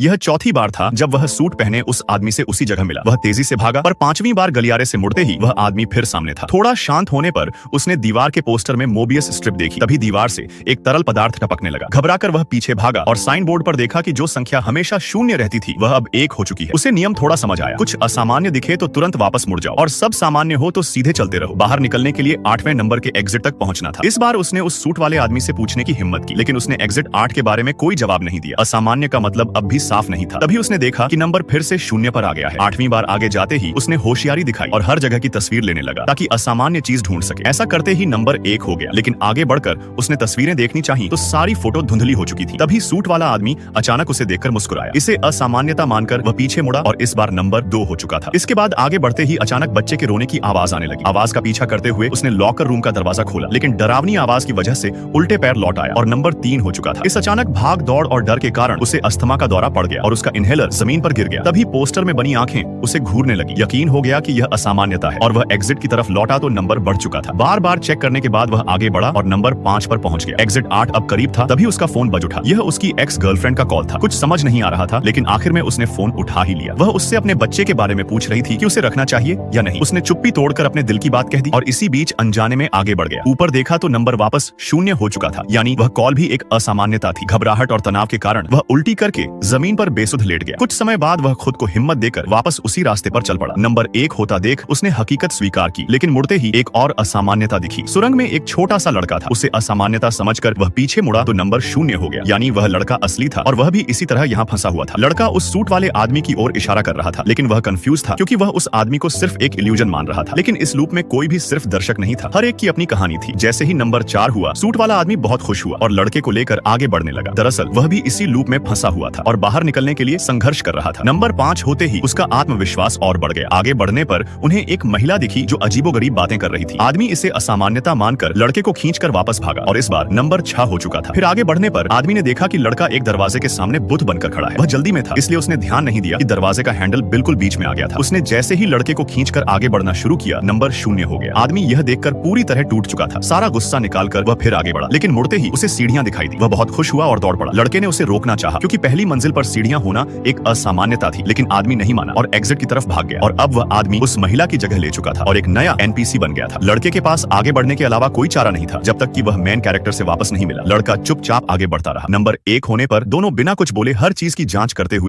यह चौथी बार था जब वह सूट पहने उस आदमी से उसी जगह मिला। वह तेजी से भागा पर पांचवी बार गलियारे से मुड़ते ही वह आदमी फिर सामने था। थोड़ा शांत होने पर उसने दीवार के पोस्टर में मोबियस स्ट्रिप देखी। तभी दीवार से एक तरल पदार्थ टपकने लगा। घबराकर वह पीछे भागा और साइन बोर्ड पर देखा कि जो संख्या हमेशा 0 रहती थी वह अब 1 हो चुकी है। उसे नियम थोड़ा समझ आया, कुछ असामान्य दिखे तो तुरंत वापस मुड़ जाओ और सब सामान्य हो तो सीधे चलते रहो। बाहर निकलने के लिए 8वें नंबर के एग्जिट तक पहुंचना था। इस बार उसने उस सूट वाले आदमी से पूछने की हिम्मत की, लेकिन उसने एग्जिट 8 के बारे में कोई जवाब नहीं दिया। असामान्य का मतलब अब भी साफ नहीं था। तभी उसने देखा कि नंबर फिर से 0 पर आ गया है। 8वीं बार आगे जाते ही उसने होशियारी दिखाई और हर जगह की तस्वीर लेने लगा ताकि असामान्य चीज ढूंढ सके। ऐसा करते ही नंबर 1 हो गया, लेकिन आगे बढ़कर उसने तस्वीरें देखनी चाहिए तो सारी फोटो धुंधली हो चुकी थी। तभी सूट वाला आदमी अचानक उसे देखकर मुस्कुराया। इसे असामान्यता मानकर वह पीछे मुड़ा और इस बार नंबर 2 हो चुका था। इसके बाद आगे बढ़ते ही अचानक बच्चे के रोने की आवाज आने लगी। आवाज का पीछा करते हुए उसने लॉकर रूम का दरवाजा खोला, लेकिन डरावनी आवाज की वजह से उल्टे पैर लौट आया और नंबर 3 हो चुका था। इस अचानक भाग दौड़ और डर के कारण उसे अस्थमा का दौरा पड़ गया और उसका इनहेलर जमीन पर गिर गया। तभी पोस्टर में बनी आंखें उसे घूरने लगी। यकीन हो गया कि यह असामान्यता है और वह एग्जिट की तरफ लौटा तो नंबर बढ़ चुका था। बार बार चेक करने के बाद वह आगे बढ़ा और नंबर 5 पर पहुंच गया। एग्जिट 8 अब करीब था। तभी उसका फोन बज उठा। यह उसकी एक्स गर्लफ्रेंड का कॉल था। कुछ समझ नहीं आ रहा था, लेकिन आखिर में उसने फोन उठा ही लिया। वह उससे अपने बच्चे के बारे में पूछ रही थी कि उसे रखना चाहिए या नहीं। उसने चुप्पी तोड़कर अपने दिल की बात कह दी और इसी बीच अनजाने में आगे बढ़ गया। ऊपर देखा तो नंबर वापस 0 हो चुका था, यानी वह कॉल भी एक असामान्यता थी। घबराहट और तनाव के कारण वह उल्टी करके जमीन पर बेसुध लेट गया। कुछ समय बाद वह खुद को हिम्मत देकर वापस उसी रास्ते पर चल पड़ा। नंबर 1 होता देख उसने हकीकत स्वीकार की, लेकिन मुड़ते ही एक और असामान्यता दिखी। सुरंग में एक छोटा सा लड़का था। उसे असामान्यता समझकर वह पीछे मुड़ा तो नंबर 0 हो गया, यानी वह लड़का असली था और वह भी इसी तरह यहाँ फंसा हुआ था। लड़का उस सूट वाले आदमी की ओर इशारा कर रहा था, लेकिन वह कंफ्यूज था क्योंकि वह उस आदमी को सिर्फ एक इल्यूजन मान रहा था। लेकिन इस लूप में कोई भी सिर्फ दर्शक नहीं था, हर एक की अपनी कहानी थी। जैसे ही नंबर 4 हुआ, सूट वाला आदमी बहुत खुश हुआ और लड़के को लेकर आगे बढ़ने लगा। दरअसल वह भी इसी लूप में फंसा हुआ था और बाहर निकलने के लिए संघर्ष कर रहा था। नंबर 5 होते ही उसका आत्मविश्वास और बढ़ गया। आगे बढ़ने पर उन्हें एक महिला दिखी जो अजीबोगरीब बातें कर रही थी। आदमी इसे असामान्यता मानकर लड़के को खींचकर वापस भागा और इस बार नंबर 6 हो चुका था। फिर आगे बढ़ने पर आदमी ने देखा कि लड़का एक दरवाजे के सामने बुत बनकर खड़ा है। वह जल्दी में था, इसलिए उसने ध्यान नहीं दिया कि दरवाजे का हैंडल बिल्कुल बीच में आ गया था। उसने जैसे ही लड़के को खींचकर आगे बढ़ना शुरू किया, नंबर 0 हो गया। आदमी यह देखकर पूरी तरह टूट चुका था। सारा गुस्सा निकालकर वह फिर आगे बढ़ा, लेकिन मुड़ते ही उसे सीढ़ियां दिखाई दी। वह बहुत खुश हुआ और दौड़ पड़ा। लड़के ने उसे रोकना चाहा क्योंकि पहली मंजिल पर सीढ़ियां होना एक असामान्यता थी, लेकिन आदमी नहीं माना और एग्जिट की तरफ भाग गया। और अब वह आदमी उस महिला की जगह ले चुका था और एक नया एनपीसी बन गया था। लड़के के पास आगे बढ़ने के अलावा कोई चारा नहीं था जब तक कि वह मेन कैरेक्टर से वापस नहीं मिला। लड़का चुपचाप आगे बढ़ता रहा। नंबर 1 होने पर दोनों बिना कुछ बोले हर चीज की जांच करते हुए